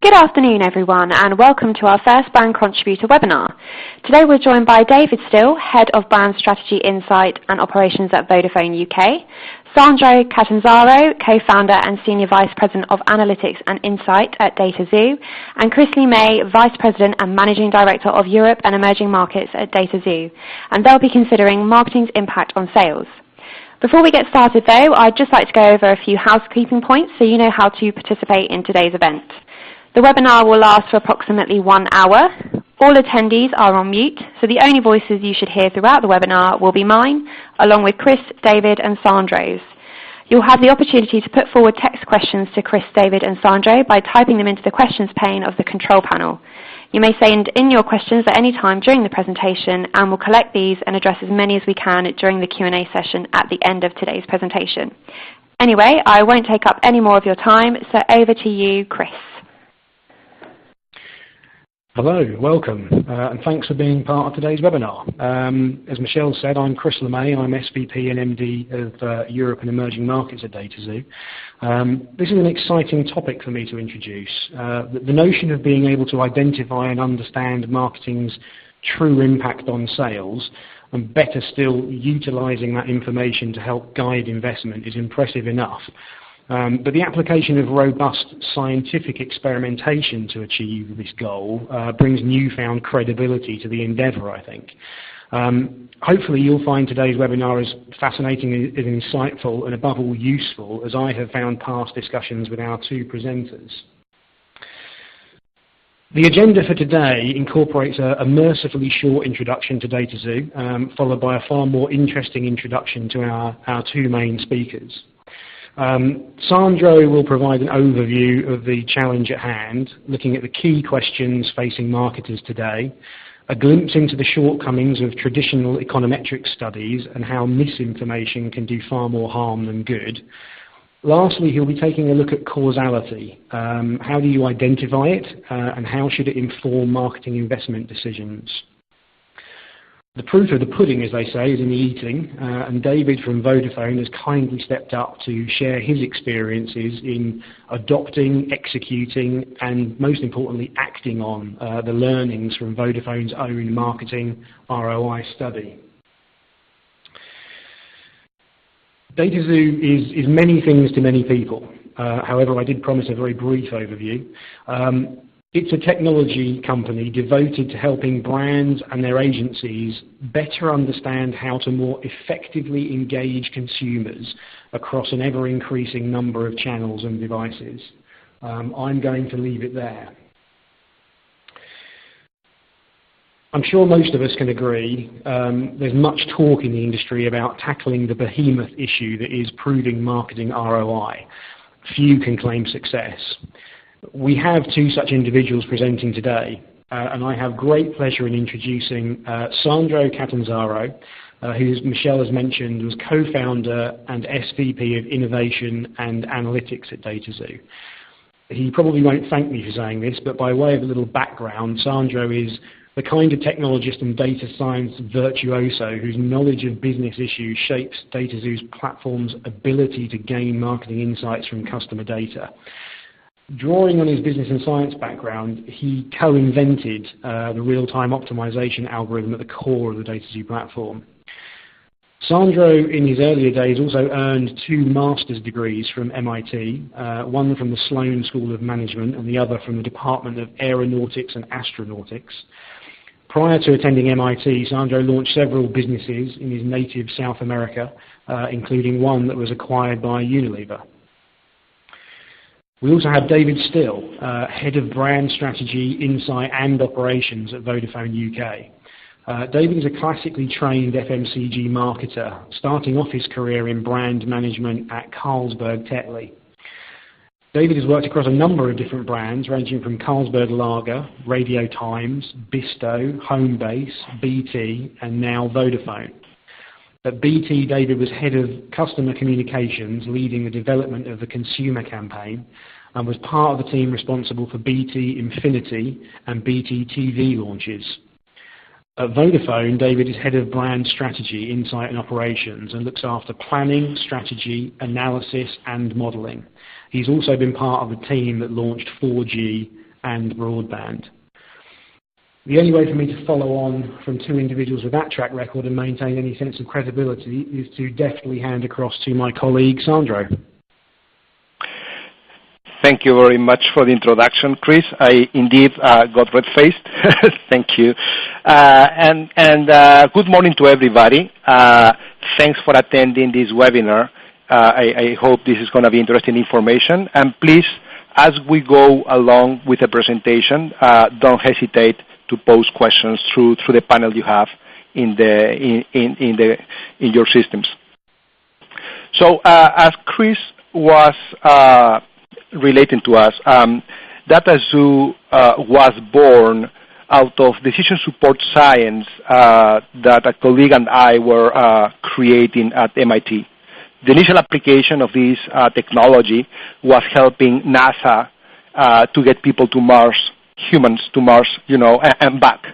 Good afternoon, everyone, and welcome to our first Brand Contributor webinar. Today we're joined by David Still, Head of Brand Strategy, Insight and Operations at Vodafone UK, Sandro Catanzaro, Co-founder and Senior Vice President of Analytics and Insight at DataZoo, and Chris Lee May, Vice President and Managing Director of Europe and Emerging Markets at DataZoo, and they'll be considering marketing's impact on sales. Before we get started, though, I'd just like to go over a few housekeeping points so you know how to participate in today's event. The webinar will last for approximately 1 hour. All attendees are on mute, so the only voices you should hear throughout the webinar will be mine, along with Chris, David and Sandro's. You'll have the opportunity to put forward text questions to Chris, David and Sandro by typing them into the questions pane of the control panel. You may send in your questions at any time during the presentation, and we'll collect these and address as many as we can during the Q&A session at the end of today's presentation. Anyway, I won't take up any more of your time, so over to you, Chris. Hello, welcome, and thanks for being part of today's webinar. As Michelle said, I'm Chris LeMay. I'm SVP and MD of Europe and Emerging Markets at DataZoo. This is an exciting topic for me to introduce. The notion of being able to identify and understand marketing's true impact on sales, and better still, utilising that information to help guide investment is impressive enough. But the application of robust scientific experimentation to achieve this goal brings newfound credibility to the endeavour, I think. Hopefully you'll find today's webinar as fascinating and insightful and above all useful as I have found past discussions with our two presenters. The agenda for today incorporates a mercifully short introduction to DataZoo, followed by a far more interesting introduction to our two main speakers. Sandro will provide an overview of the challenge at hand, looking at the key questions facing marketers today, a glimpse into the shortcomings of traditional econometric studies and how misinformation can do far more harm than good. Lastly, he'll be taking a look at causality. How do you identify it, and how should it inform marketing investment decisions? The proof of the pudding, as they say, is in the eating, and David from Vodafone has kindly stepped up to share his experiences in adopting, executing, and most importantly, acting on the learnings from Vodafone's own marketing ROI study. DataZoo is many things to many people. However, I did promise a very brief overview. It's a technology company devoted to helping brands and their agencies better understand how to more effectively engage consumers across an ever-increasing number of channels and devices. I'm going to leave it there. I'm sure most of us can agree there's much talk in the industry about tackling the behemoth issue that is proving marketing ROI. Few can claim success. We have two such individuals presenting today, and I have great pleasure in introducing Sandro Catanzaro, who, as Michelle has mentioned, was co-founder and SVP of Innovation and Analytics at DataZoo. He probably won't thank me for saying this, but by way of a little background, Sandro is the kind of technologist and data science virtuoso whose knowledge of business issues shapes DataZoo's platform's ability to gain marketing insights from customer data. Drawing on his business and science background, he co-invented the real-time optimization algorithm at the core of the DataZoo platform. Sandro, in his earlier days, also earned 2 master's degrees from MIT, one from the Sloan School of Management and the other from the Department of Aeronautics and Astronautics. Prior to attending MIT, Sandro launched several businesses in his native South America, including one that was acquired by Unilever. We also have David Still, Head of Brand Strategy, Insight and Operations at Vodafone UK. David is a classically trained FMCG marketer, starting off his career in brand management at Carlsberg Tetley. David has worked across a number of different brands, ranging from Carlsberg Lager, Radio Times, Bisto, Homebase, BT, and now Vodafone. At BT, David was head of customer communications, leading the development of the consumer campaign, and was part of the team responsible for BT Infinity and BT TV launches. At Vodafone, David is head of brand strategy, insight and operations, and looks after planning, strategy, analysis and modelling. He's also been part of the team that launched 4G and broadband. The only way for me to follow on from two individuals with that track record and maintain any sense of credibility is to deftly hand across to my colleague, Sandro. Thank you very much for the introduction, Chris. I indeed got red-faced. Thank you. Good morning to everybody. Thanks for attending this webinar. I hope this is going to be interesting information. And please, as we go along with the presentation, don't hesitate to pose questions through the panel you have in your systems. So, as Chris was relating to us, DataZoo was born out of decision support science that a colleague and I were creating at MIT. The initial application of this technology was helping NASA to get people to Mars, humans to Mars, and back,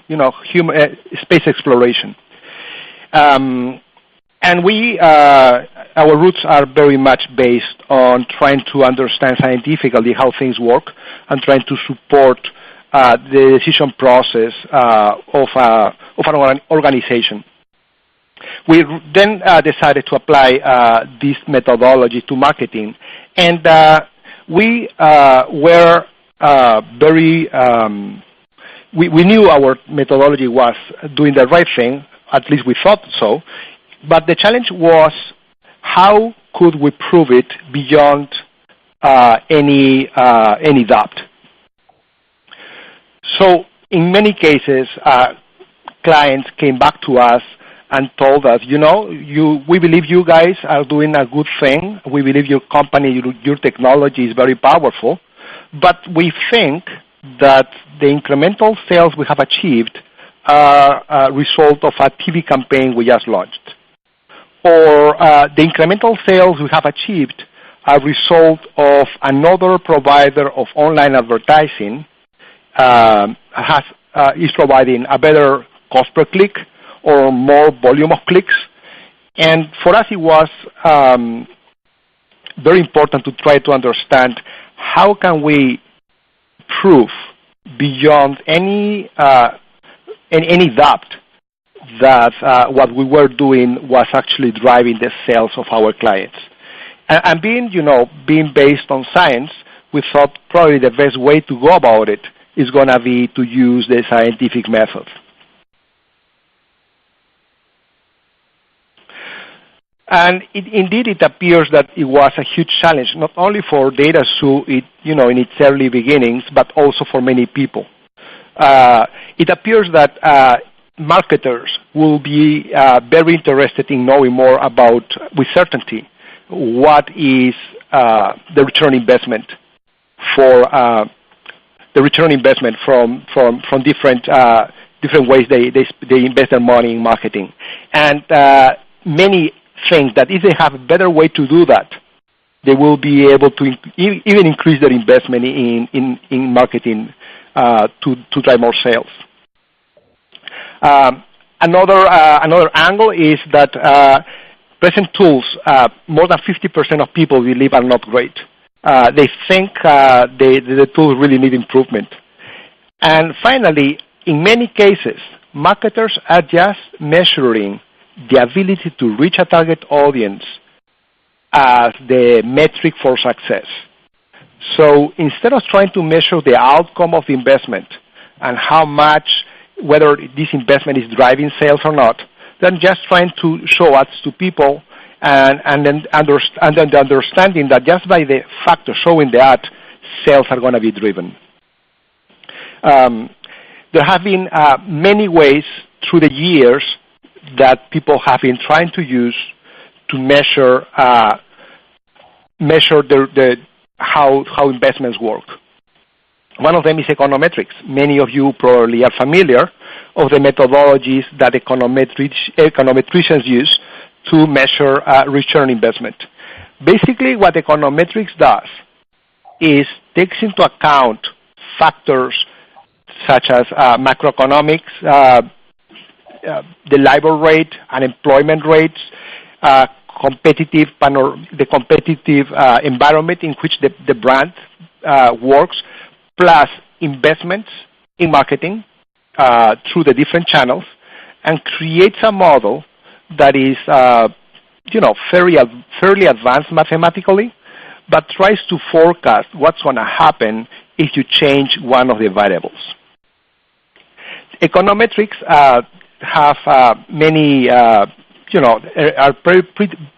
space exploration. And our roots are very much based on trying to understand scientifically how things work and trying to support the decision process of an organization. We then decided to apply this methodology to marketing, and we were we knew our methodology was doing the right thing, at least we thought so, but the challenge was how could we prove it beyond any doubt. So in many cases, clients came back to us and told us, we believe you guys are doing a good thing. We believe your company, your technology is very powerful, but we think that the incremental sales we have achieved are a result of a TV campaign we just launched. Or the incremental sales we have achieved are a result of another provider of online advertising is providing a better cost per click or more volume of clicks. And for us, it was very important to try to understand how can we prove beyond any doubt that what we were doing was actually driving the sales of our clients. And being based on science, we thought probably the best way to go about it is going to be to use the scientific method. And indeed, it appears that it was a huge challenge, not only for DataZoo, in its early beginnings, but also for many people. It appears that marketers will be very interested in knowing more about, with certainty, what is the return investment from different ways they invest their money in marketing, and many think that if they have a better way to do that, they will be able to even increase their investment in marketing to drive more sales. Another angle is that present tools, more than 50% of people believe are not great. They think the tools really need improvement. And finally, in many cases, marketers are just measuring the ability to reach a target audience as the metric for success. So instead of trying to measure the outcome of the investment and how much, whether this investment is driving sales or not, they're just trying to show ads to people and then the understanding that just by the fact of showing the ad, sales are going to be driven. There have been many ways through the years that people have been trying to use to measure how investments work. One of them is econometrics. Many of you probably are familiar of the methodologies that econometricians use to measure return investment. Basically, what econometrics does is takes into account factors such as macroeconomics, the labor rate, unemployment rates, the competitive environment in which the brand works, plus investments in marketing through the different channels and creates a model that is, fairly advanced mathematically, but tries to forecast what's going to happen if you change one of the variables. Econometrics have many, are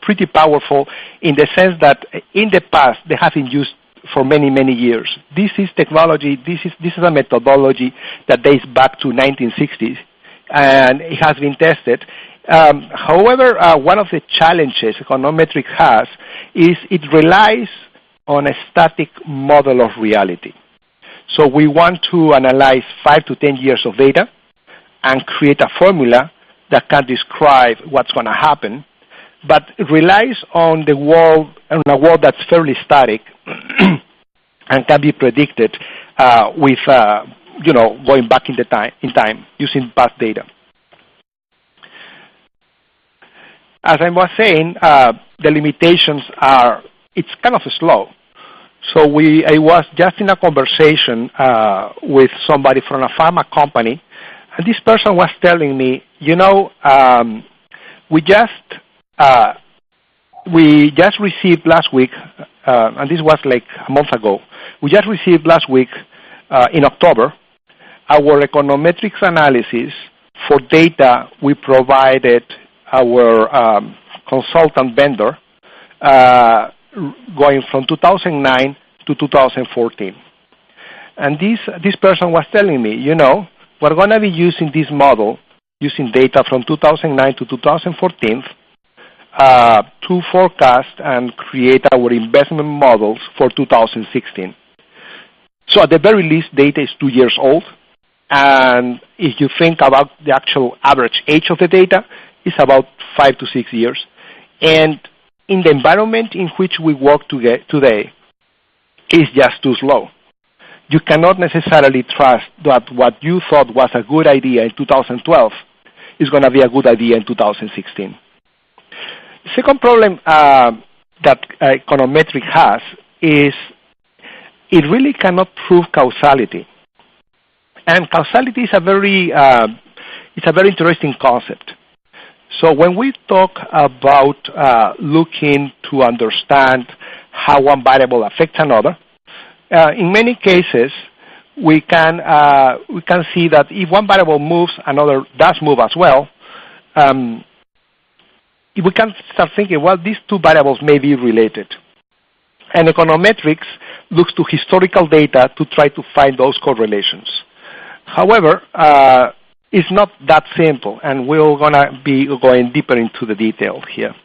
pretty powerful in the sense that in the past they have been used for many, many years. This is technology, this is a methodology that dates back to 1960s, and it has been tested. However, one of the challenges econometrics has is it relies on a static model of reality. So we want to analyze 5 to 10 years of data and create a formula that can describe what's going to happen, but it relies on a world that's fairly static and can be predicted with going back in time using past data. As I was saying, the limitations are it's kind of slow. So I was just in a conversation with somebody from a pharma company, and this person was telling me, we just received last week, and this was like a month ago, we just received last week in October our econometrics analysis for data we provided our consultant vendor going from 2009 to 2014. And this person was telling me, we're going to be using this model, using data from 2009 to 2014 to forecast and create our investment models for 2016. So at the very least, data is 2 years old. And if you think about the actual average age of the data, it's about 5 to 6 years. And in the environment in which we work today, it's just too slow. You cannot necessarily trust that what you thought was a good idea in 2012 is going to be a good idea in 2016. The second problem that econometrics has is it really cannot prove causality. And causality is a very interesting concept. So when we talk about looking to understand how one variable affects another, in many cases we can see that if one variable moves, another does move as well. We can start thinking, well, these two variables may be related. And econometrics looks to historical data to try to find those correlations. However, it's not that simple, and we're going to be going deeper into the detail here.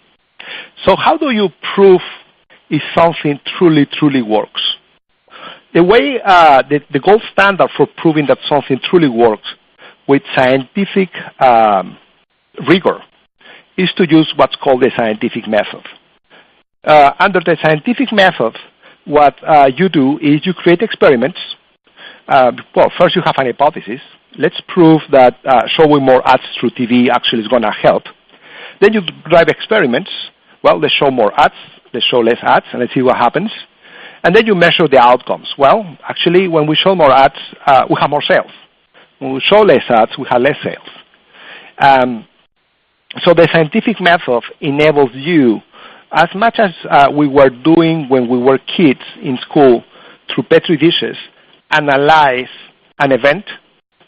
So how do you prove if something truly, truly works? The way, the gold standard for proving that something truly works with scientific rigor is to use what's called the scientific method. Under the scientific method, what you do is you create experiments. Well, first you have an hypothesis. Let's prove that showing more ads through TV actually is going to help. Then you drive experiments. Well, they show more ads, they show less ads, and let's see what happens. And then you measure the outcomes. Well, actually, when we show more ads, we have more sales. When we show less ads, we have less sales. So the scientific method enables you, as much as we were doing when we were kids in school through Petri dishes, analyze an event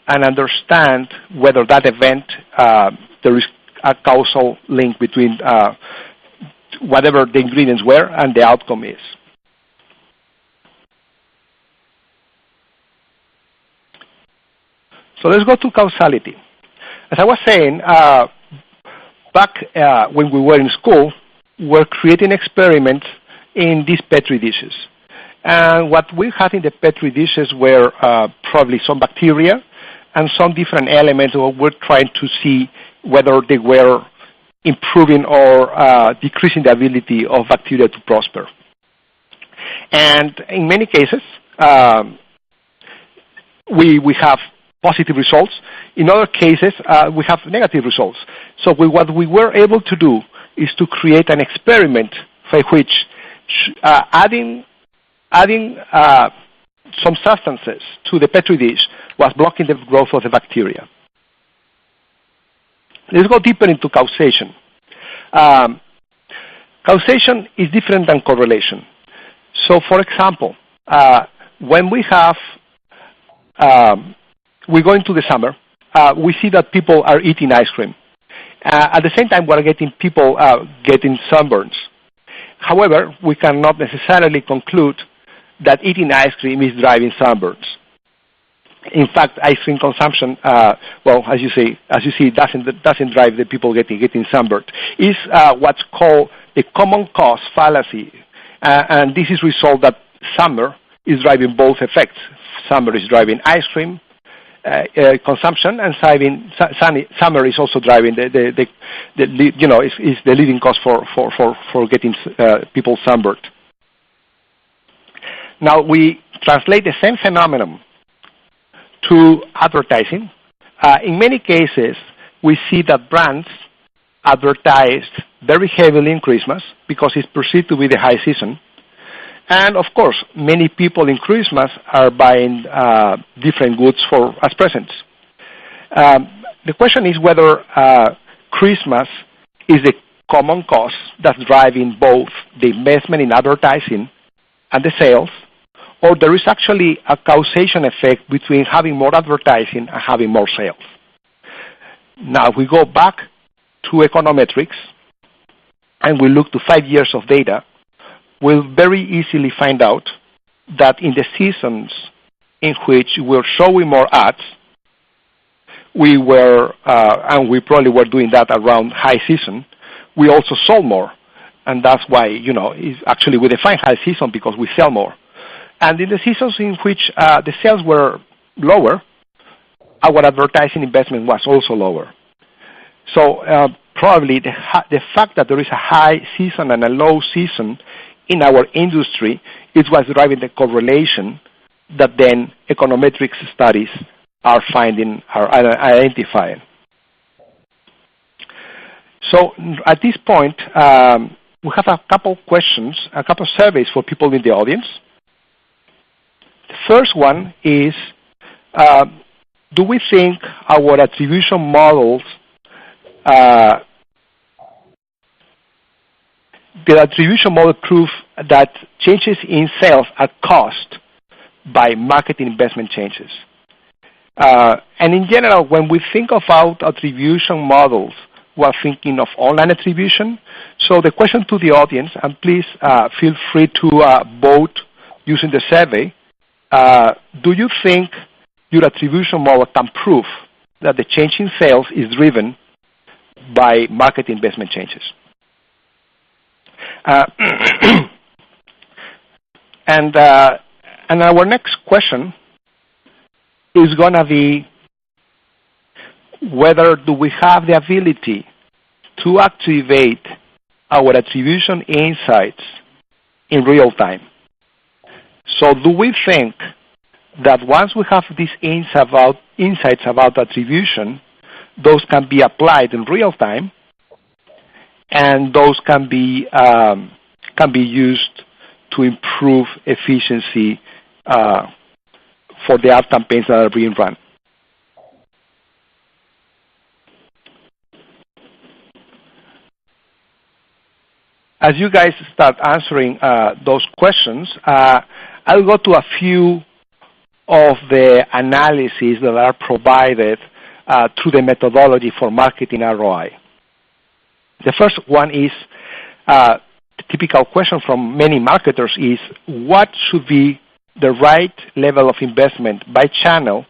and understand whether that event, there is a causal link between whatever the ingredients were and the outcome is. So let's go to causality. As I was saying, back when we were in school, we were creating experiments in these Petri dishes. And what we had in the Petri dishes were probably some bacteria and some different elements where we're trying to see whether they were improving or decreasing the ability of bacteria to prosper. And in many cases, we have positive results. In other cases, we have negative results. So what we were able to do is to create an experiment by which adding some substances to the Petri dish was blocking the growth of the bacteria. Let's go deeper into causation. Causation is different than correlation. So, for example, when we go into the summer, we see that people are eating ice cream. At the same time, we're getting people getting sunburns. However, we cannot necessarily conclude that eating ice cream is driving sunburns. In fact, ice cream consumption, well, as you see, doesn't drive the people getting sunburned. It's what's called the common cause fallacy, and this is result that summer is driving both effects. Summer is driving ice cream consumption, and summer is also driving is the leading cause for getting people sunburned. Now we translate the same phenomenon to advertising. In many cases, we see that brands advertise very heavily in Christmas because it's perceived to be the high season. And of course, many people in Christmas are buying different goods as presents. The question is whether Christmas is the common cause that's driving both the investment in advertising and the sales, or there is actually a causation effect between having more advertising and having more sales. Now, if we go back to econometrics and we look to 5 years of data, we'll very easily find out that in the seasons in which we're showing more ads, we were, and we probably were doing that around high season, we also sold more. And that's why, it's actually we define high season because we sell more. And in the seasons in which the sales were lower, our advertising investment was also lower. So probably the fact that there is a high season and a low season in our industry is what's driving the correlation that then econometrics studies are identifying. So at this point, we have a couple questions, a couple surveys for people in the audience. The first one is, do we think our attribution models, the attribution model prove that changes in sales are caused by marketing investment changes? And in general, when we think about attribution models, we're thinking of online attribution. So the question to the audience, and please feel free to vote using the survey, do you think your attribution model can prove that the change in sales is driven by market investment changes? And our next question is going to be whether do we have the ability to activate our attribution insights in real time. So do we think that once we have these insights about attribution, those can be applied in real time, and those can be used to improve efficiency for the ad campaigns that are being run? As you guys start answering those questions, I'll go to a few of the analyses that are provided through the methodology for marketing ROI. The first one is, the typical question from many marketers is, what should be the right level of investment by channel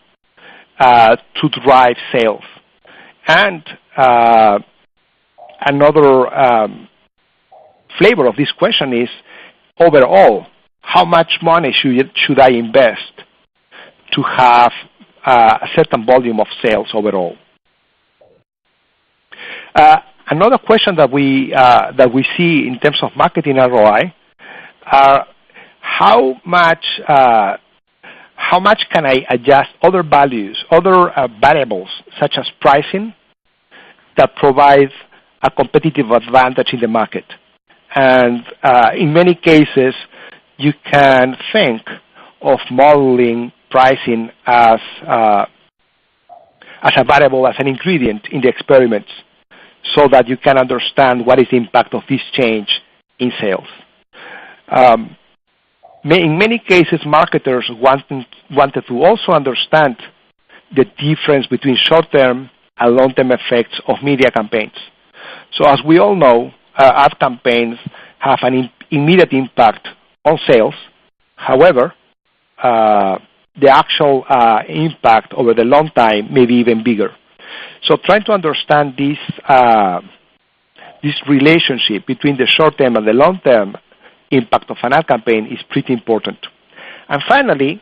to drive sales? And another flavor of this question is, overall, how much money should I invest to have a certain volume of sales overall? Another question that we see in terms of marketing ROI are how much can I adjust other values, other variables such as pricing that provide a competitive advantage in the market. And in many cases, you can think of modeling pricing as a variable, as an ingredient in the experiments, so that you can understand what is the impact of this change in sales. In many cases, marketers wanted to also understand the difference between short-term and long-term effects of media campaigns. So as we all know, ad campaigns have an immediate impact on sales. However, the actual impact over the long time may be even bigger. So trying to understand this relationship between the short-term and the long-term impact of an ad campaign is pretty important. And finally,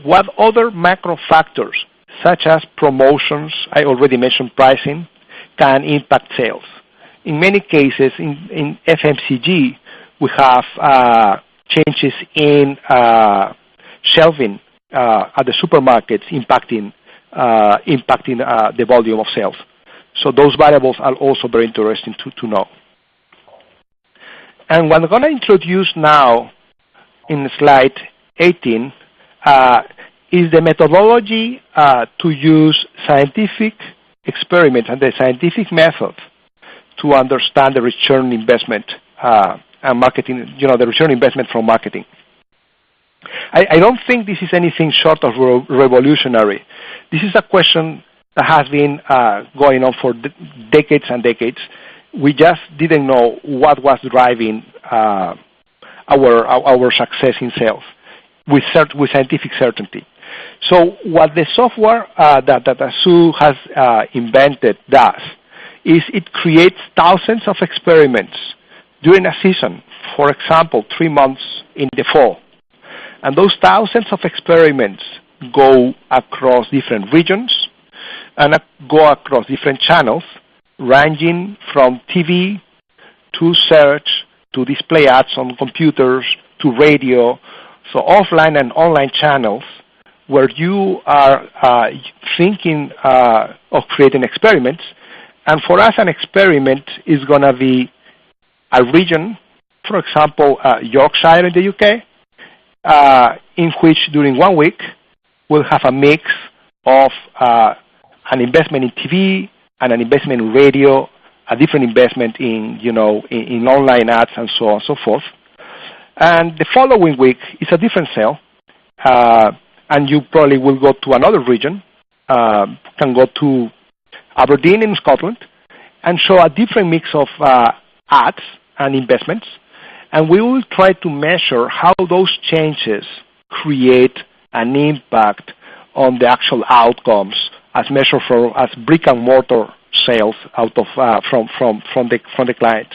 what other macro factors, such as promotions, I already mentioned pricing, can impact sales. In many cases, in FMCG, we have changes in shelving at the supermarkets impacting the volume of sales. So those variables are also very interesting to know. And what I'm going to introduce now in slide 18 is the methodology to use scientific experiments and the scientific method to understand the return investment and marketing, the return investment from marketing. I don't think this is anything short of revolutionary. This is a question that has been going on for decades and decades. We just didn't know what was driving our success in sales with scientific certainty. So what the software that Sue has invented does is it creates thousands of experiments during a season, for example, 3 months in the fall. And those thousands of experiments go across different regions and go across different channels, ranging from TV to search to display ads on computers to radio, so offline and online channels where you are thinking of creating experiments. And for us, an experiment is going to be a region, for example, Yorkshire in the UK, in which during 1 week we'll have a mix of an investment in TV and an investment in radio, a different investment in online ads and so on and so forth. And the following week is a different sale, and you probably will go to another region, can go to Aberdeen in Scotland, and show a different mix of ads and investments. And we will try to measure how those changes create an impact on the actual outcomes as measured as brick and mortar sales out of from the client.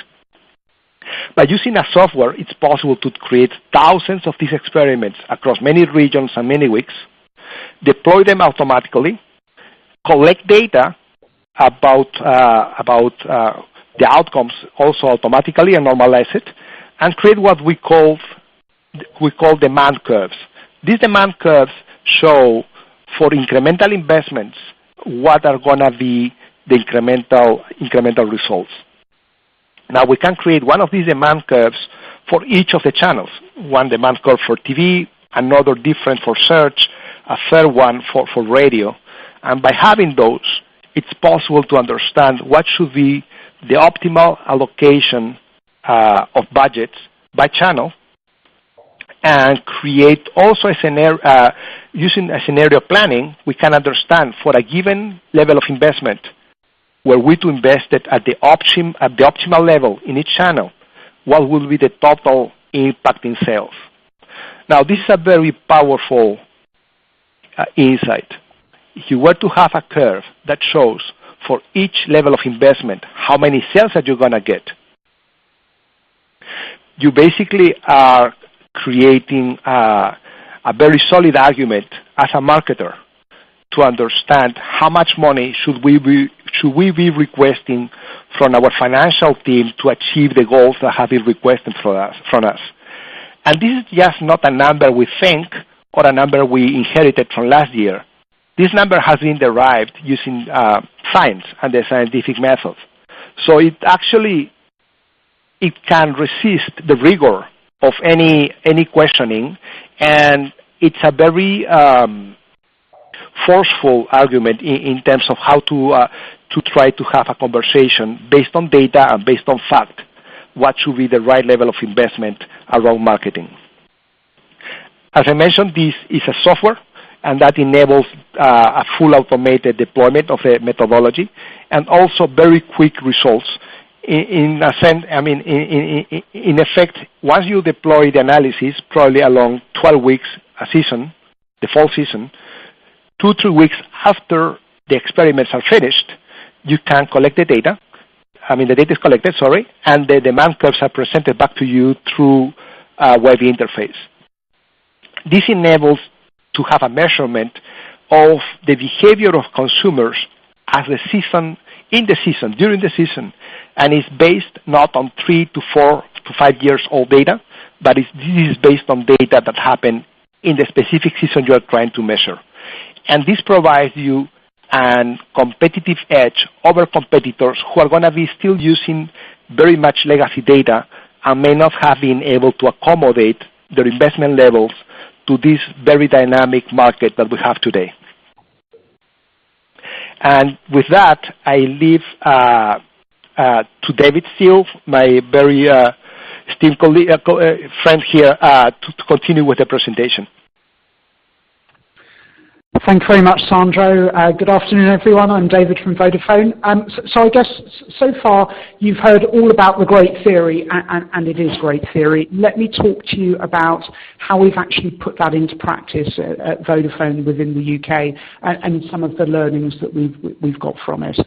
By using a software, it's possible to create thousands of these experiments across many regions and many weeks, deploy them automatically, collect data about the outcomes also automatically and normalize it, and create what we call demand curves. These demand curves show for incremental investments what are going to be the incremental results. Now we can create one of these demand curves for each of the channels. One demand curve for TV, another different for search, a third one for radio. And by having those, it's possible to understand what should be the optimal allocation of budgets by channel, and create also a scenario, using a scenario planning, we can understand for a given level of investment where we to invest it at the optimal level in each channel, what will be the total impact in sales. Now this is a very powerful insight. If you were to have a curve that shows for each level of investment how many sales that you're going to get, you basically are creating a very solid argument as a marketer to understand how much money should we be requesting from our financial team to achieve the goals that have been requested from us. And this is just not a number we think or a number we inherited from last year. This number has been derived using science and the scientific method. So it can resist the rigor of any questioning, and it's a very forceful argument in terms of how to try to have a conversation based on data and based on fact, what should be the right level of investment around marketing. As I mentioned, this is a software, and that enables a full automated deployment of the methodology, and also very quick results. In effect, once you deploy the analysis, probably along 12 weeks a season, the fall season, 2-3 weeks after the experiments are finished, you can collect the data. The data is collected, and the demand curves are presented back to you through a web interface. This enables to have a measurement of the behavior of consumers as the season, during the season, and it's based not on 3 to 4 to 5 years old data, but this is based on data that happened in the specific season you are trying to measure. And this provides you a competitive edge over competitors who are going to be still using very much legacy data and may not have been able to accommodate their investment levels to this very dynamic market that we have today. And with that, I leave to David Steele, my very esteemed friend here, to continue with the presentation. Thank you very much, Sandro. Good afternoon, everyone. I'm David from Vodafone. So I guess so far you've heard all about the great theory, and it is great theory. Let me talk to you about how we've actually put that into practice at Vodafone within the UK, and some of the learnings that we've got from it.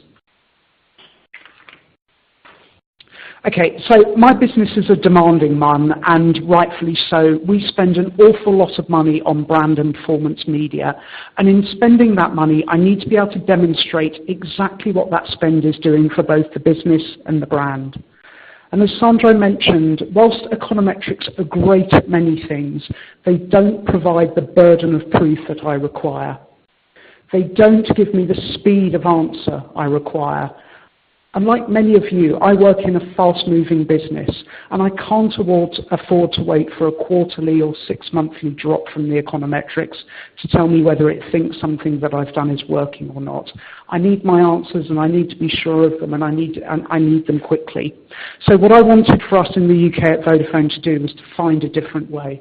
Okay, so my business is a demanding one, and rightfully so. We spend an awful lot of money on brand and performance media, and in spending that money, I need to be able to demonstrate exactly what that spend is doing for both the business and the brand. And as Sandro mentioned, whilst econometrics are great at many things, they don't provide the burden of proof that I require. They don't give me the speed of answer I require. Unlike many of you, I work in a fast-moving business, and I can't afford to wait for a quarterly or 6-monthly drop from the econometrics to tell me whether it thinks something that I've done is working or not. I need my answers, and I need to be sure of them, and I need them quickly. So what I wanted for us in the UK at Vodafone to do was to find a different way.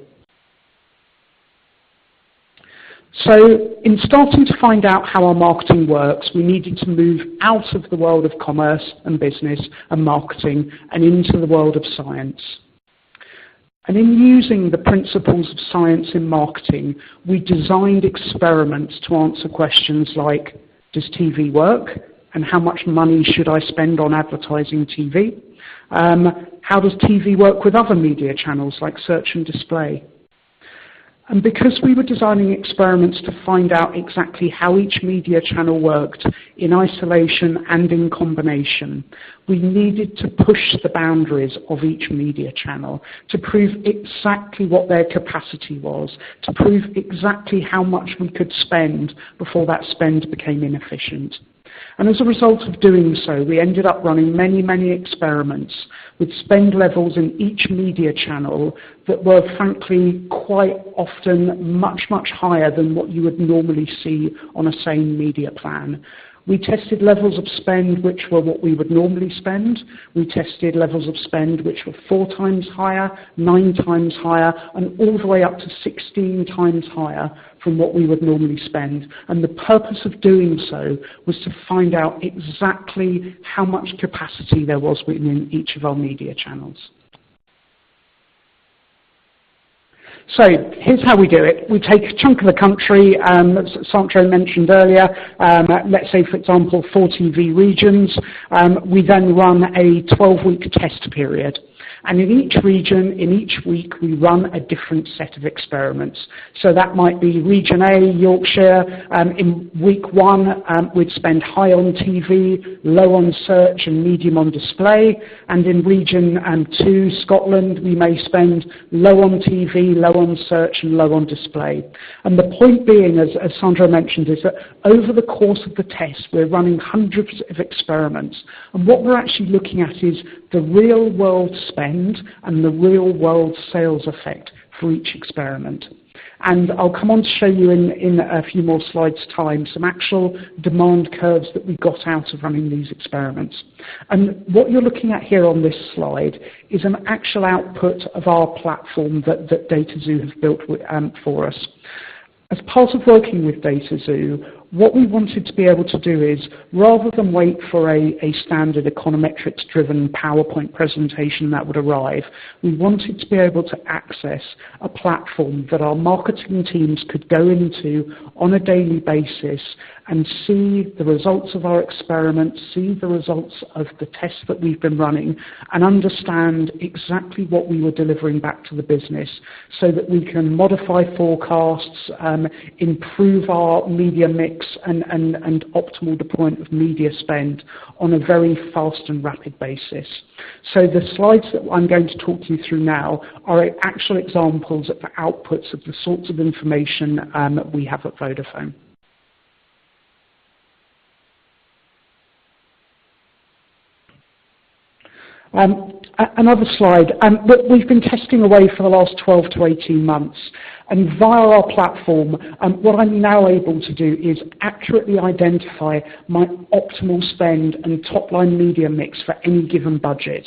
So in starting to find out how our marketing works, we needed to move out of the world of commerce and business and marketing and into the world of science. And in using the principles of science in marketing, we designed experiments to answer questions like, does TV work? And how much money should I spend on advertising TV? How does TV work with other media channels like search and display? And because we were designing experiments to find out exactly how each media channel worked in isolation and in combination, we needed to push the boundaries of each media channel to prove exactly what their capacity was, to prove exactly how much we could spend before that spend became inefficient. And as a result of doing so, we ended up running many, many experiments with spend levels in each media channel that were frankly quite often much, much higher than what you would normally see on a same media plan. We tested levels of spend which were what we would normally spend. We tested levels of spend which were 4 times higher, 9 times higher, and all the way up to 16 times higher from what we would normally spend. And the purpose of doing so was to find out exactly how much capacity there was within each of our media channels. So here's how we do it. We take a chunk of the country, as Sandro mentioned earlier, let's say, for example, 4 TV regions. We then run a 12-week test period. And in each region, in each week, we run a different set of experiments. So that might be Region A, Yorkshire. In week 1, we'd spend high on TV, low on search, and medium on display. And in Region 2, Scotland, we may spend low on TV, low on search, and low on display. And the point being, as Sandro mentioned, is that over the course of the test, we're running hundreds of experiments. And what we're actually looking at is the real-world spend and the real-world sales effect for each experiment. And I'll come on to show you in a few more slides' time some actual demand curves that we got out of running these experiments. And what you're looking at here on this slide is an actual output of our platform that DataZoo have built for us. As part of working with DataZoo, what we wanted to be able to do is, rather than wait for a standard econometrics-driven PowerPoint presentation that would arrive, we wanted to be able to access a platform that our marketing teams could go into on a daily basis and see the results of our experiments, see the results of the tests that we've been running, and understand exactly what we were delivering back to the business so that we can modify forecasts, improve our media mix and optimal deployment of media spend on a very fast and rapid basis. So the slides that I'm going to talk you through now are actual examples of the outputs of the sorts of information that we have at Vodafone. Another slide. We've been testing away for the last 12 to 18 months, and via our platform, what I'm now able to do is accurately identify my optimal spend and top-line media mix for any given budget.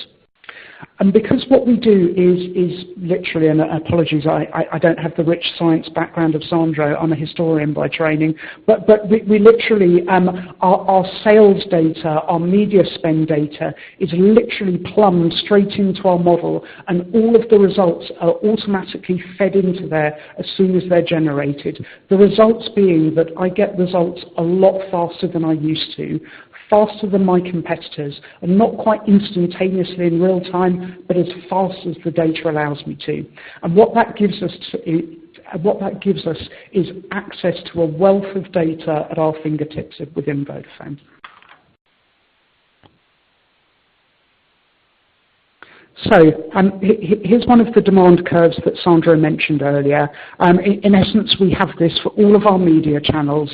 And because what we do is literally, and apologies, I don't have the rich science background of Sandro, I'm a historian by training, but we literally, our sales data, our media spend data is literally plumbed straight into our model, and all of the results are automatically fed into there as soon as they're generated. The results being that I get results a lot faster than I used to, faster than my competitors, and not quite instantaneously in real time, but as fast as the data allows me to. And what that gives us is access to a wealth of data at our fingertips within Vodafone. So here's one of the demand curves that Sandro mentioned earlier. In essence, we have this for all of our media channels,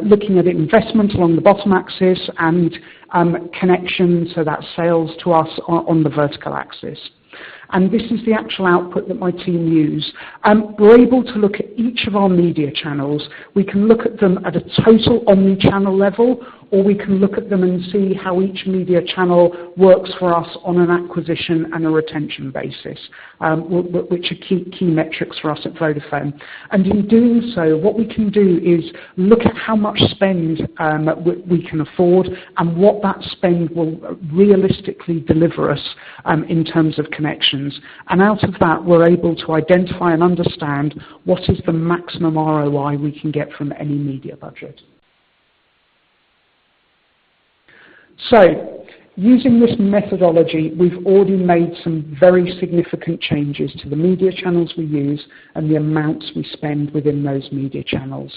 looking at investment along the bottom axis and connection, so that's sales to us on the vertical axis. And this is the actual output that my team use. We're able to look at each of our media channels. We can look at them at a total omni-channel level, or we can look at them and see how each media channel works for us on an acquisition and a retention basis, which are key metrics for us at Vodafone. And in doing so, what we can do is look at how much spend we can afford and what that spend will realistically deliver us in terms of connections. And out of that, we're able to identify and understand what is the maximum ROI we can get from any media budget. So, using this methodology, we've already made some very significant changes to the media channels we use and the amounts we spend within those media channels.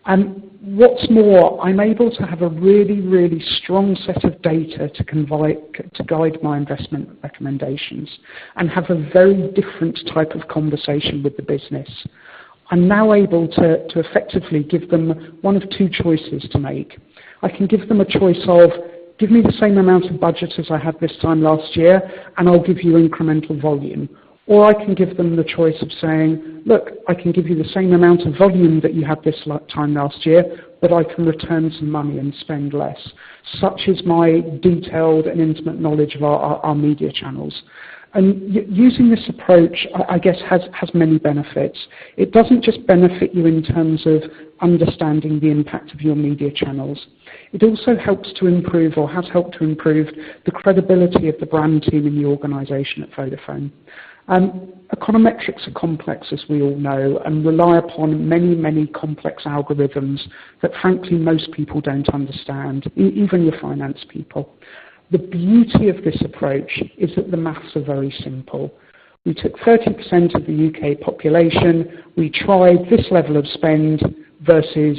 And what's more, I'm able to have a really, really strong set of data to guide my investment recommendations and have a very different type of conversation with the business. I'm now able to effectively give them one of two choices to make. I can give them a choice of, give me the same amount of budget as I had this time last year, and I'll give you incremental volume. Or I can give them the choice of saying, look, I can give you the same amount of volume that you had this time last year, but I can return some money and spend less. Such is my detailed and intimate knowledge of our media channels. And using this approach, I guess, has many benefits. It doesn't just benefit you in terms of understanding the impact of your media channels. It also helps to improve, or has helped to improve, the credibility of the brand team in the organisation at Vodafone. Econometrics are complex, as we all know, and rely upon many, many complex algorithms that, frankly, most people don't understand, even your finance people. The beauty of this approach is that the maths are very simple. We took 30% of the UK population, we tried this level of spend versus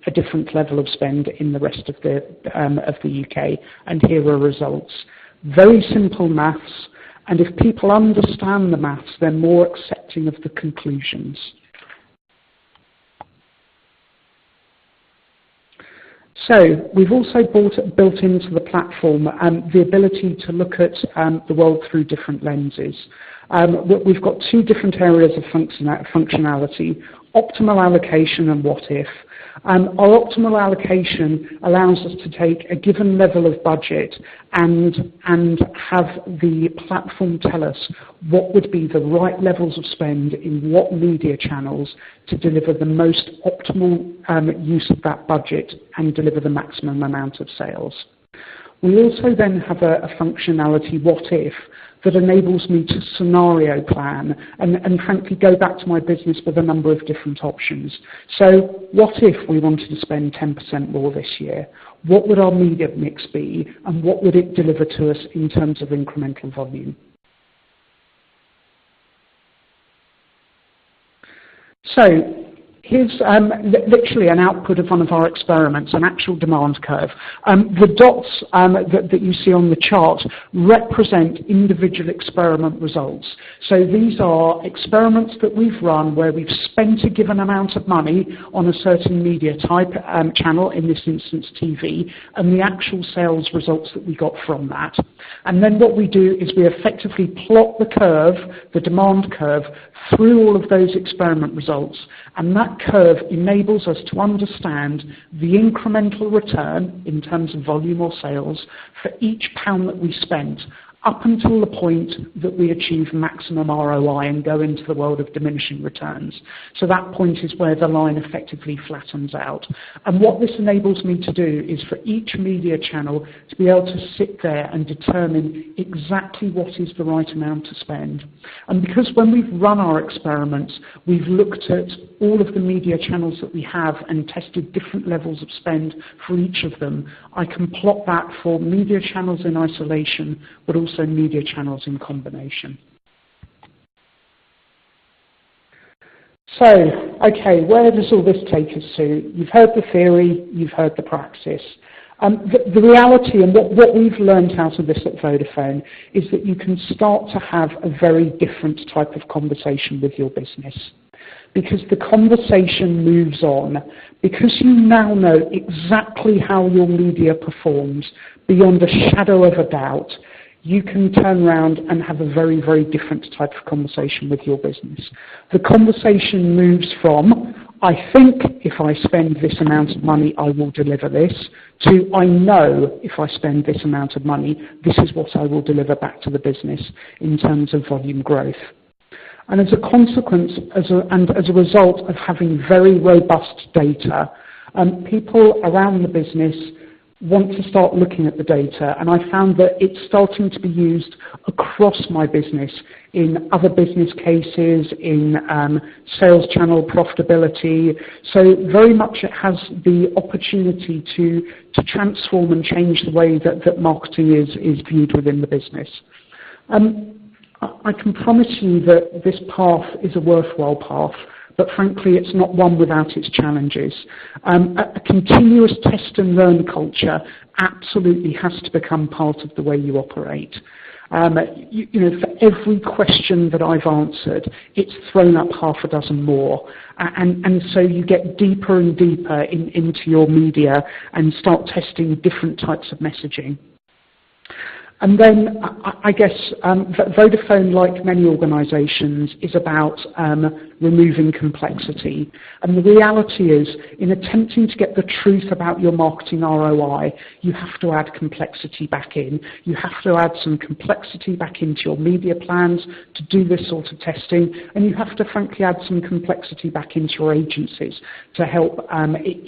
a different level of spend in the rest of the UK, and here are results. Very simple maths, and if people understand the maths, they're more accepting of the conclusions. So we've also built into the platform the ability to look at the world through different lenses. We've got two different areas of functionality, optimal allocation and what if. Our optimal allocation allows us to take a given level of budget and have the platform tell us what would be the right levels of spend in what media channels to deliver the most optimal use of that budget and deliver the maximum amount of sales. We also then have a functionality, what if, that enables me to scenario plan and frankly go back to my business with a number of different options. So what if we wanted to spend 10% more this year? What would our media mix be and what would it deliver to us in terms of incremental volume? So here's literally an output of one of our experiments, an actual demand curve. The dots that you see on the chart represent individual experiment results. So these are experiments that we've run where we've spent a given amount of money on a certain media type channel, in this instance TV, and the actual sales results that we got from that. And then what we do is we effectively plot the curve, the demand curve, through all of those experiment results, and that curve enables us to understand the incremental return in terms of volume or sales for each pound that we spent, up until the point that we achieve maximum ROI and go into the world of diminishing returns. So that point is where the line effectively flattens out. And what this enables me to do is for each media channel to be able to sit there and determine exactly what is the right amount to spend. And because when we've run our experiments, we've looked at all of the media channels that we have and tested different levels of spend for each of them, I can plot that for media channels in isolation, but also media channels in combination. So, okay, where does all this take us to? You've heard the theory, you've heard the practice. The reality and what we've learned out of this at Vodafone is that you can start to have a very different type of conversation with your business. Because the conversation moves on, because you now know exactly how your media performs beyond a shadow of a doubt, you can turn around and have a very, very different type of conversation with your business. The conversation moves from, I think if I spend this amount of money, I will deliver this, to I know if I spend this amount of money, this is what I will deliver back to the business in terms of volume growth. And as a consequence, as a result of having very robust data, people around the business want to start looking at the data, and I found that it's starting to be used across my business in other business cases, in sales channel profitability. So very much it has the opportunity to transform and change the way that marketing is viewed within the business. I can promise you that this path is a worthwhile path, but frankly it's not one without its challenges. A continuous test and learn culture absolutely has to become part of the way you operate. You know, for every question that I've answered, it's thrown up half a dozen more. And so you get deeper and deeper into your media and start testing different types of messaging. And then I guess Vodafone, like many organisations, is about removing complexity. And the reality is, in attempting to get the truth about your marketing ROI, you have to add complexity back in. You have to add some complexity back into your media plans to do this sort of testing. And you have to, frankly, add some complexity back into your agencies to help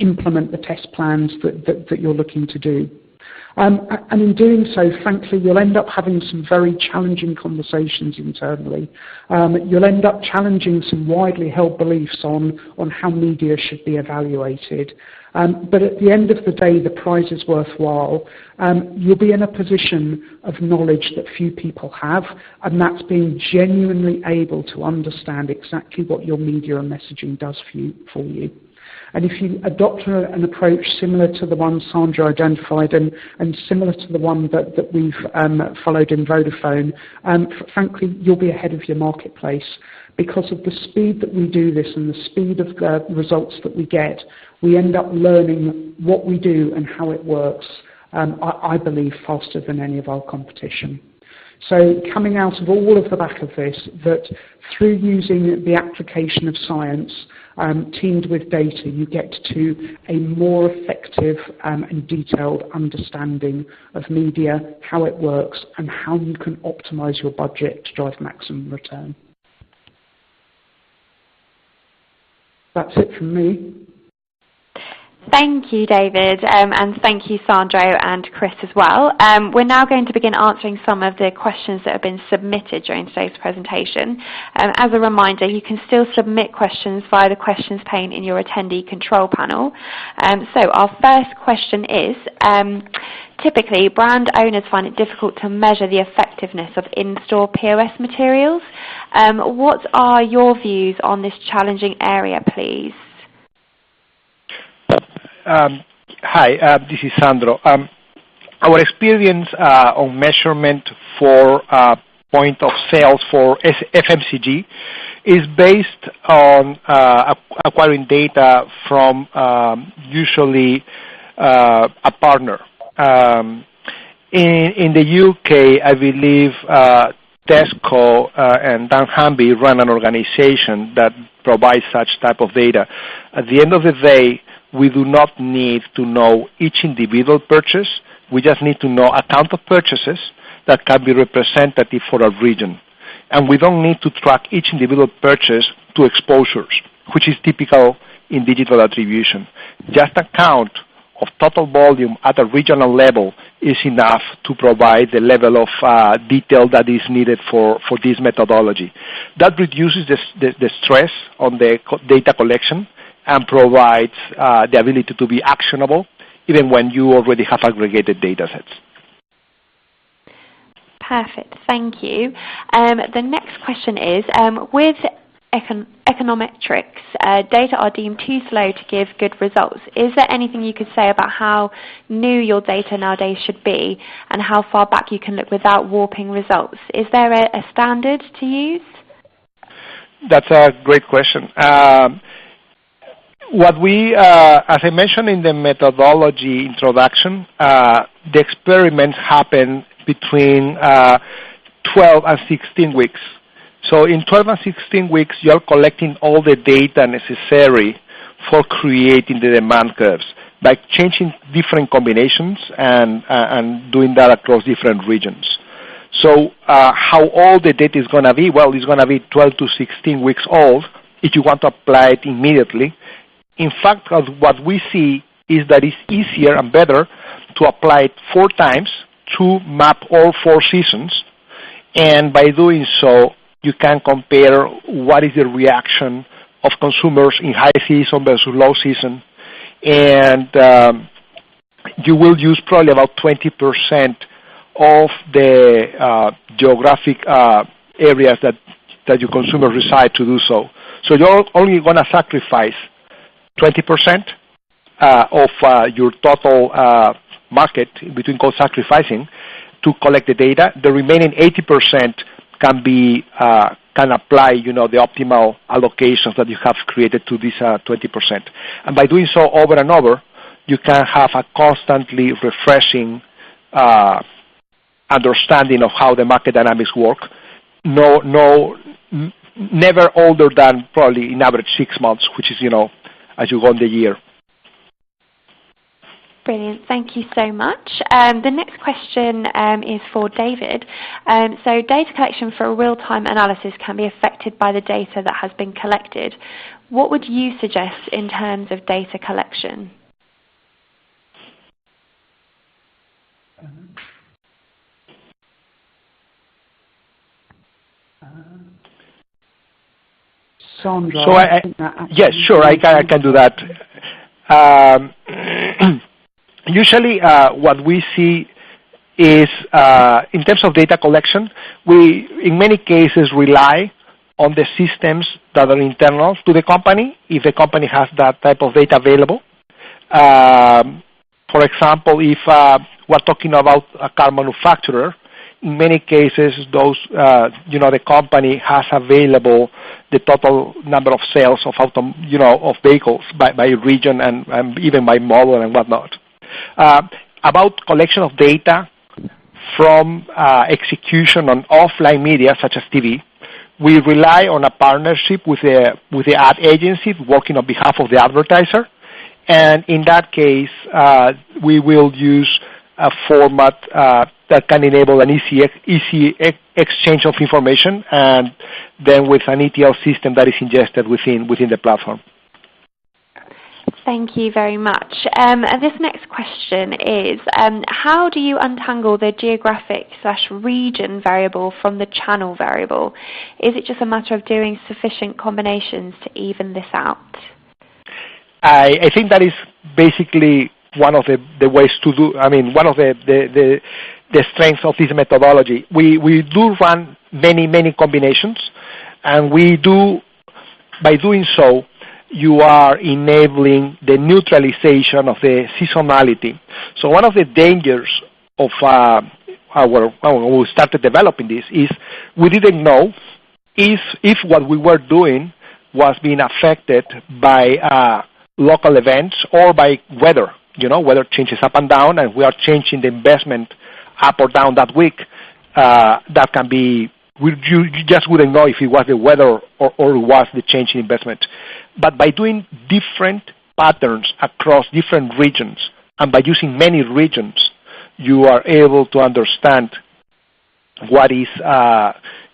implement the test plans that you're looking to do. And in doing so, frankly, you'll end up having some very challenging conversations internally. You'll end up challenging some widely held beliefs on how media should be evaluated. But at the end of the day, the prize is worthwhile. You'll be in a position of knowledge that few people have, and that's being genuinely able to understand exactly what your media and messaging does for you. And if you adopt an approach similar to the one Sandro identified and similar to the one that we've followed in Vodafone, frankly, you'll be ahead of your marketplace. Because of the speed that we do this and the speed of the results that we get, we end up learning what we do and how it works, I believe, faster than any of our competition. So coming out of all of the back of this, that through using the application of science teamed with data, you get to a more effective and detailed understanding of media, how it works, and how you can optimize your budget to drive maximum return. That's it from me. Thank you, David, and thank you, Sandro and Chris as well. We're now going to begin answering some of the questions that have been submitted during today's presentation. As a reminder, you can still submit questions via the questions pane in your attendee control panel. So our first question is, typically brand owners find it difficult to measure the effectiveness of in-store POS materials. What are your views on this challenging area, please? Hi, this is Sandro. Our experience on measurement for point of sales for FMCG is based on acquiring data from usually a partner. In the UK, I believe Tesco and Dan Hamby run an organization that provides such type of data. At the end of the day, we do not need to know each individual purchase. We just need to know a count of purchases that can be representative for a region. And we don't need to track each individual purchase to exposures, which is typical in digital attribution. Just a count of total volume at a regional level is enough to provide the level of detail that is needed for this methodology. That reduces the stress on the data collection and provides the ability to be actionable even when you already have aggregated data sets. Perfect, thank you. The next question is, with econometrics, data are deemed too slow to give good results. Is there anything you could say about how new your data nowadays should be and how far back you can look without warping results? Is there a standard to use? That's a great question. What we, as I mentioned in the methodology introduction, the experiments happen between 12 and 16 weeks. So in 12 and 16 weeks, you're collecting all the data necessary for creating the demand curves by changing different combinations and doing that across different regions. So how old the data is going to be? Well, it's going to be 12 to 16 weeks old if you want to apply it immediately. In fact, what we see is that it's easier and better to apply it 4 times to map all 4 seasons. And by doing so, you can compare what is the reaction of consumers in high season versus low season. And you will use probably about 20% of the geographic areas that your consumers reside to do so. So you're only going to sacrifice 20% of your total market, between quote sacrificing, to collect the data. The remaining 80% can apply, the optimal allocations that you have created to this 20%. And by doing so over and over, you can have a constantly refreshing understanding of how the market dynamics work. Never older than probably in average 6 months, which is, as you go on the year. Brilliant, thank you so much. The next question is for David. So data collection for a real-time analysis can be affected by the data that has been collected. What would you suggest in terms of data collection? Sandro, so yes, sure, I can do that. Usually, what we see is, in terms of data collection, we, in many cases, rely on the systems that are internal to the company, if the company has that type of data available. For example, if we're talking about a car manufacturer, in many cases, those, the company has available the total number of sales of of vehicles by region and even by model and whatnot. About collection of data from execution on offline media such as TV. We rely on a partnership with the ad agency working on behalf of the advertiser, and in that case, we will use a format that can enable an easy exchange of information, and then with an ETL system that is ingested within the platform. Thank you very much. This next question is, how do you untangle the geographic/region variable from the channel variable? Is it just a matter of doing sufficient combinations to even this out? I think that is basically one of the ways to do, one of the strengths of this methodology. We do run many combinations, and by doing so, you are enabling the neutralization of the seasonality. So one of the dangers of when we started developing this is we didn't know if what we were doing was being affected by local events or by weather. Weather changes up and down, and we are changing the investment up or down that week. That can be, you just wouldn't know if it was the weather or it was the change in investment. But by doing different patterns across different regions, and by using many regions, you are able to understand what is,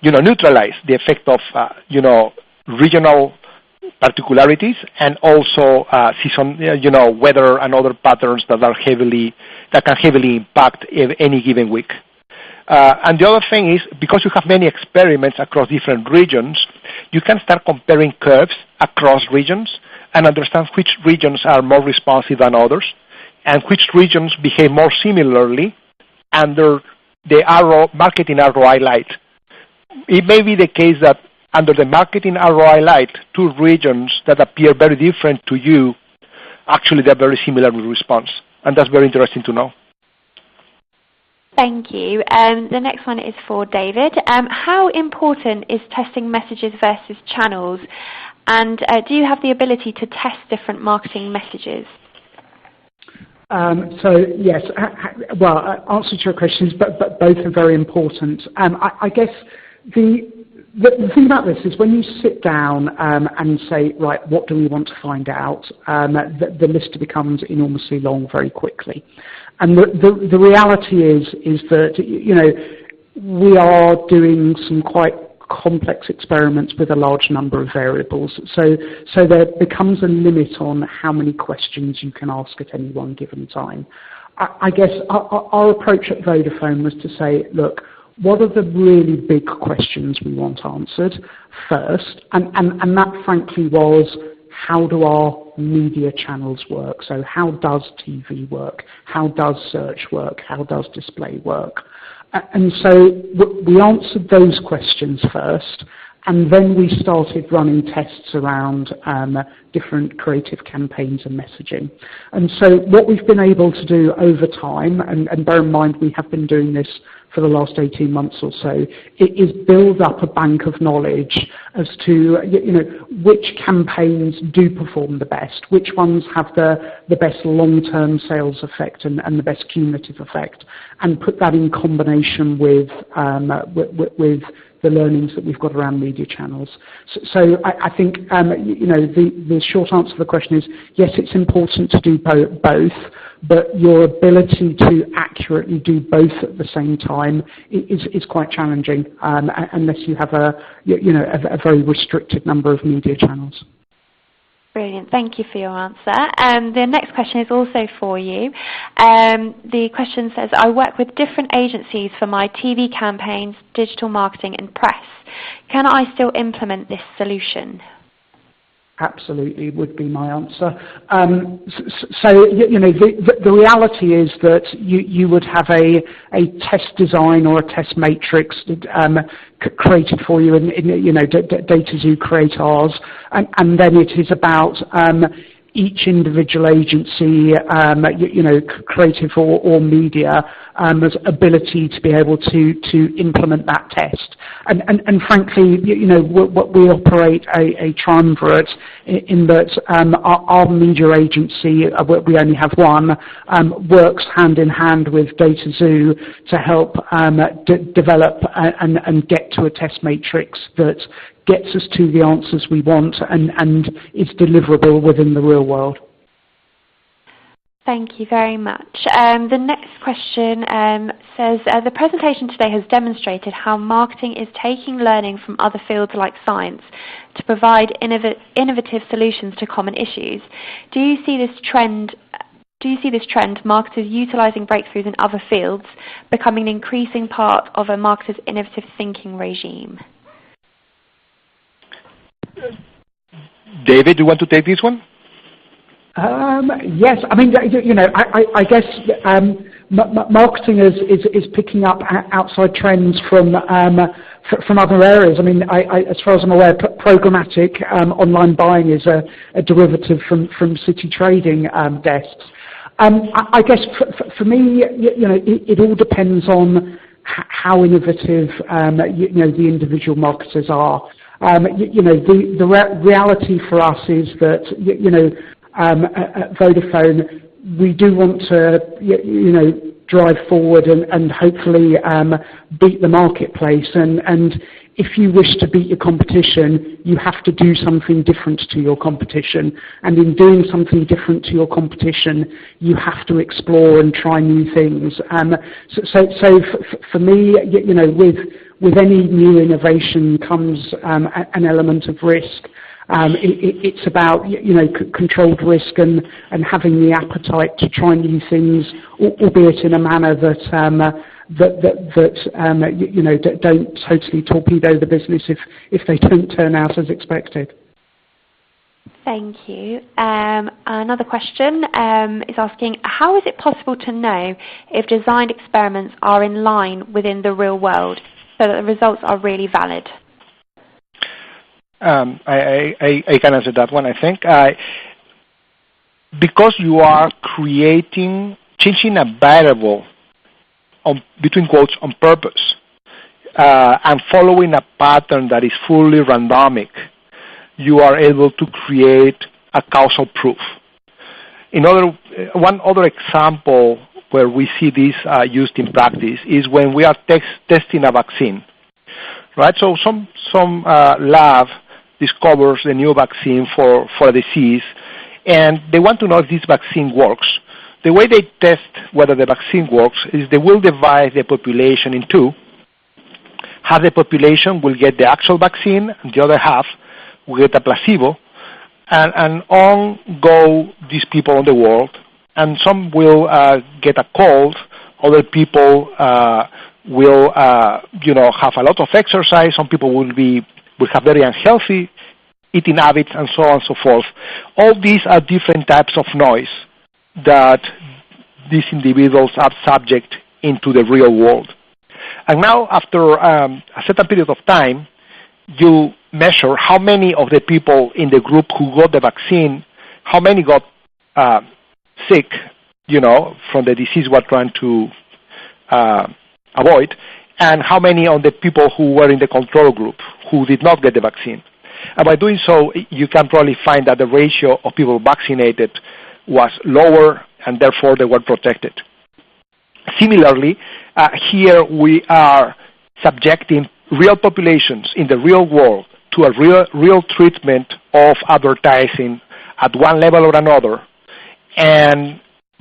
neutralize the effect of, regional particularities, and also season, weather and other patterns that can heavily impact any given week. And the other thing is, because you have many experiments across different regions, you can start comparing curves across regions and understand which regions are more responsive than others, and which regions behave more similarly under the marketing ROI light. It may be the case that under the marketing ROI light, two regions that appear very different to you, actually they're very similar in response, and that's very interesting to know. Thank you. The next one is for David. How important is testing messages versus channels? And do you have the ability to test different marketing messages? So yes, answer to your questions, but both are very important. I guess the thing about this is when you sit down and say, right, what do we want to find out, the list becomes enormously long very quickly. And the reality is that, we are doing some quite complex experiments with a large number of variables. So there becomes a limit on how many questions you can ask at any one given time. I guess our approach at Vodafone was to say, look, what are the really big questions we want answered first? And that frankly was, how do our media channels work? So how does TV work? How does search work? How does display work? And so we answered those questions first, and then we started running tests around different creative campaigns and messaging. And so what we've been able to do over time, and bear in mind we have been doing this for the last 18 months or so, is build up a bank of knowledge as to which campaigns do perform the best, which ones have the best long-term sales effect and the best cumulative effect, and put that in combination with the learnings that we've got around media channels. So I think the short answer to the question is yes, it's important to do both, but your ability to accurately do both at the same time is quite challenging unless you have a very restricted number of media channels. Brilliant. Thank you for your answer. The next question is also for you. The question says, I work with different agencies for my TV campaigns, digital marketing and press. Can I still implement this solution? Absolutely would be my answer. So the reality is that you would have a test design or a test matrix created for you in DataZoo create ours, and then it is about each individual agency, creative or media, has ability to be able to implement that test. And frankly, we operate a triumvirate in that our media agency, we only have one, works hand in hand with DataZoo to help develop and get to a test matrix that gets us to the answers we want and is deliverable within the real world. Thank you very much. The next question says, the presentation today has demonstrated how marketing is taking learning from other fields like science to provide innovative solutions to common issues. Do you see this trend, marketers utilising breakthroughs in other fields, becoming an increasing part of a marketer's innovative thinking regime? David, do you want to take this one? Yes, I mean, I guess marketing is picking up outside trends from other areas. I mean, as far as I'm aware, programmatic online buying is a derivative from city trading desks. I guess for me, it all depends on how innovative the individual marketers are. The reality for us is that at Vodafone, we do want to drive forward and hopefully beat the marketplace. And if you wish to beat your competition, you have to do something different to your competition. And in doing something different to your competition, you have to explore and try new things. So for me, with any new innovation comes an element of risk. It's about controlled risk and having the appetite to try new things, albeit in a manner that don't totally torpedo the business if they don't turn out as expected. Thank you. Another question is asking, how is it possible to know if designed experiments are in line within the real world so that the results are really valid? I can answer that one, I think. Because you are changing a variable between quotes on purpose and following a pattern that is fully randomic, you are able to create a causal proof. One other example where we see this used in practice is when we are testing a vaccine. Right? So some lab discovers the new vaccine for a disease, and they want to know if this vaccine works. The way they test whether the vaccine works is they will divide the population in two. Half the population will get the actual vaccine, and the other half will get a placebo, and on go these people in the world, and some will get a cold, other people will have a lot of exercise, some people will have very unhealthy eating habits, and so on and so forth. All these are different types of noise that these individuals are subject into the real world. And now, after a certain period of time, you measure how many of the people in the group who got the vaccine, how many got sick, from the disease we're trying to avoid, and how many of the people who were in the control group who did not get the vaccine. And by doing so, you can probably find that the ratio of people vaccinated was lower, and therefore they were protected. Similarly, here we are subjecting real populations in the real world to a real treatment of advertising at one level or another. And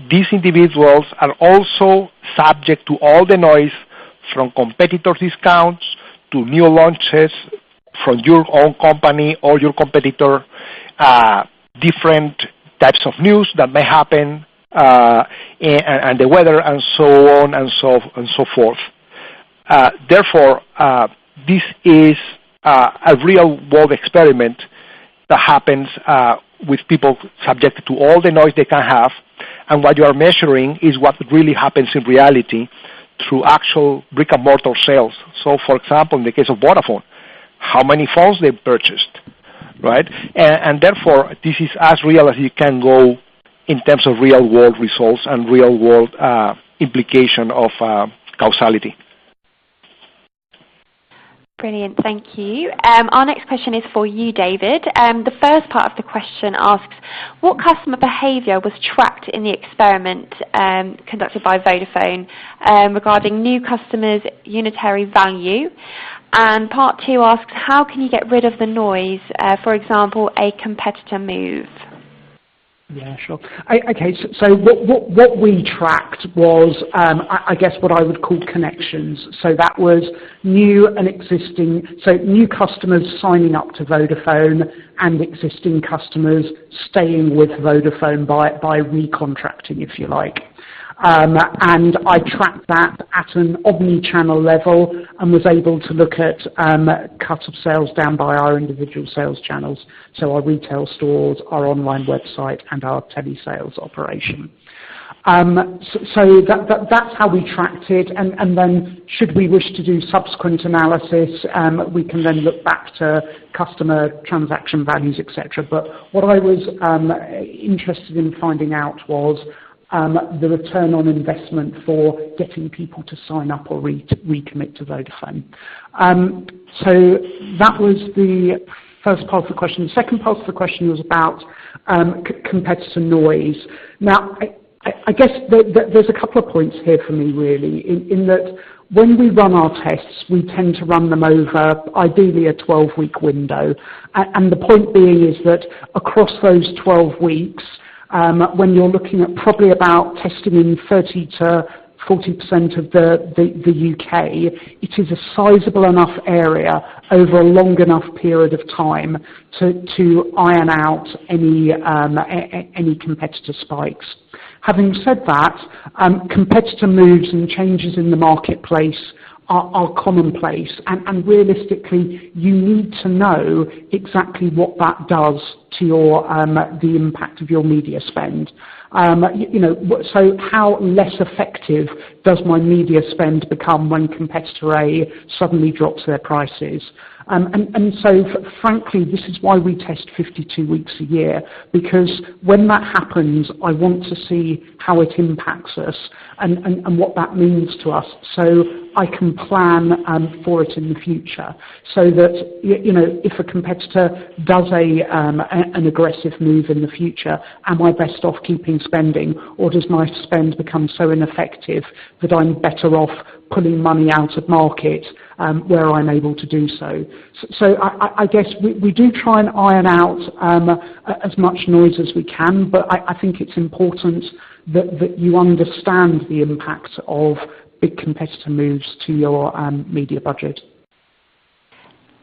these individuals are also subject to all the noise from competitor discounts to new launches from your own company or your competitor, different types of news that may happen, and the weather, and so on and so forth. Therefore, this is a real-world experiment that happens with people subjected to all the noise they can have, and what you are measuring is what really happens in reality through actual brick-and-mortar sales. So, for example, in the case of Vodafone, how many phones they purchased, right? And therefore, this is as real as you can go in terms of real-world results and real-world implication of causality. Brilliant, thank you. Our next question is for you, David. The first part of the question asks, what customer behaviour was tracked in the experiment conducted by Vodafone regarding new customers' unitary value? And part two asks, how can you get rid of the noise, for example, a competitor move? Yeah, sure. Okay, so what we tracked was, I guess, what I would call connections. So that was new and existing, so new customers signing up to Vodafone and existing customers staying with Vodafone by recontracting, if you like. And I tracked that at an omni-channel level and was able to look at cut of sales down by our individual sales channels, so our retail stores, our online website, and our telesales operation. So that's how we tracked it, and then should we wish to do subsequent analysis, we can then look back to customer transaction values, etc. But what I was interested in finding out was the return on investment for getting people to sign up or recommit to Vodafone. So that was the first part of the question. The second part of the question was about competitor noise. Now, I guess there's a couple of points here for me, really, in that when we run our tests, we tend to run them over ideally a 12-week window. And the point being is that across those 12 weeks, when you're looking at probably about testing in 30 to 40% of the UK, it is a sizable enough area over a long enough period of time to iron out any competitor spikes. Having said that, competitor moves and changes in the marketplace are commonplace, and realistically, you need to know exactly what that does to your the impact of your media spend. So how less effective does my media spend become when competitor A suddenly drops their prices? And so, frankly, this is why we test 52 weeks a year, because when that happens, I want to see how it impacts us and what that means to us, so I can plan for it in the future, so that, if a competitor does an aggressive move in the future, am I best off keeping spending, or does my spend become so ineffective that I'm better off pulling money out of market where I'm able to do so? So I guess we do try and iron out as much noise as we can, but I think it's important that you understand the impact of big competitor moves to your media budget.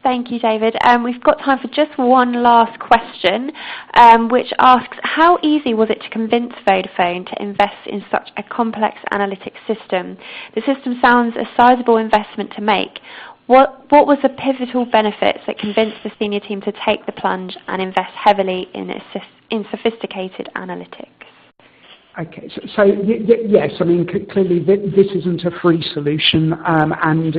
Thank you, David. We've got time for just one last question, which asks, how easy was it to convince Vodafone to invest in such a complex analytics system? The system sounds a sizable investment to make. What was the pivotal benefits that convinced the senior team to take the plunge and invest heavily in sophisticated analytics? Okay, so yes, I mean, clearly this isn't a free solution, and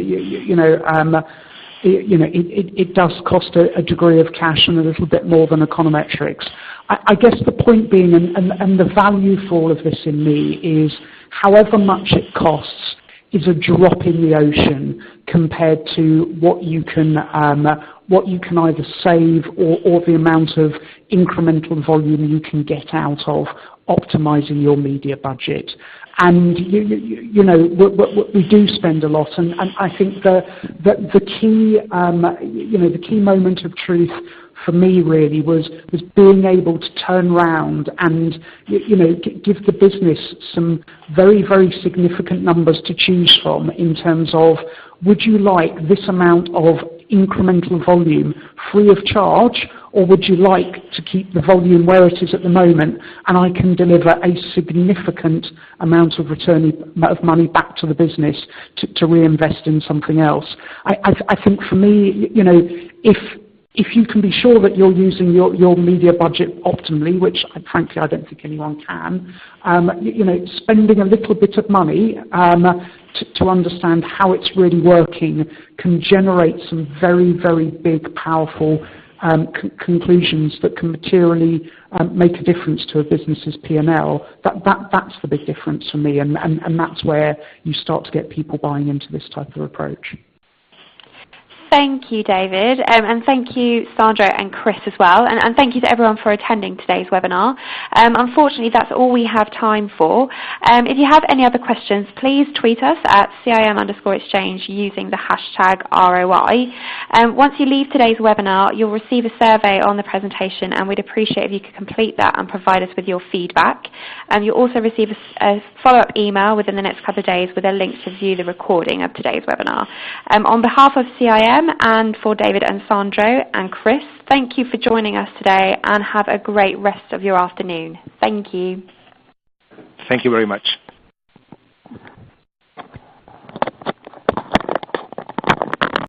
it does cost a degree of cash and a little bit more than econometrics. I guess the point being, and the value for all of this in me, is however much it costs is a drop in the ocean compared to what you can either save or the amount of incremental volume you can get out of optimizing your media budget. And we do spend a lot, and I think the key moment of truth for me really was being able to turn around and give the business some very, very significant numbers to choose from in terms of, would you like this amount of incremental volume free of charge, or would you like to keep the volume where it is at the moment, and I can deliver a significant amount of return of money back to the business to reinvest in something else? I think for me, if you can be sure that you're using your media budget optimally, which frankly I don't think anyone can, spending a little bit of money to understand how it's really working can generate some very, very big, powerful conclusions that can materially make a difference to a business's P&L, that's the big difference for me, and that's where you start to get people buying into this type of approach. Thank you, David, and thank you, Sandro and Chris as well, and thank you to everyone for attending today's webinar. Unfortunately, that's all we have time for. If you have any other questions, please tweet us at CIM_exchange using the hashtag ROI. Once you leave today's webinar, you'll receive a survey on the presentation, and we'd appreciate if you could complete that and provide us with your feedback. You'll also receive a follow-up email within the next couple of days with a link to view the recording of today's webinar. On behalf of CIM and for David and Sandro and Chris, thank you for joining us today, and have a great rest of your afternoon. Thank you. Thank you very much.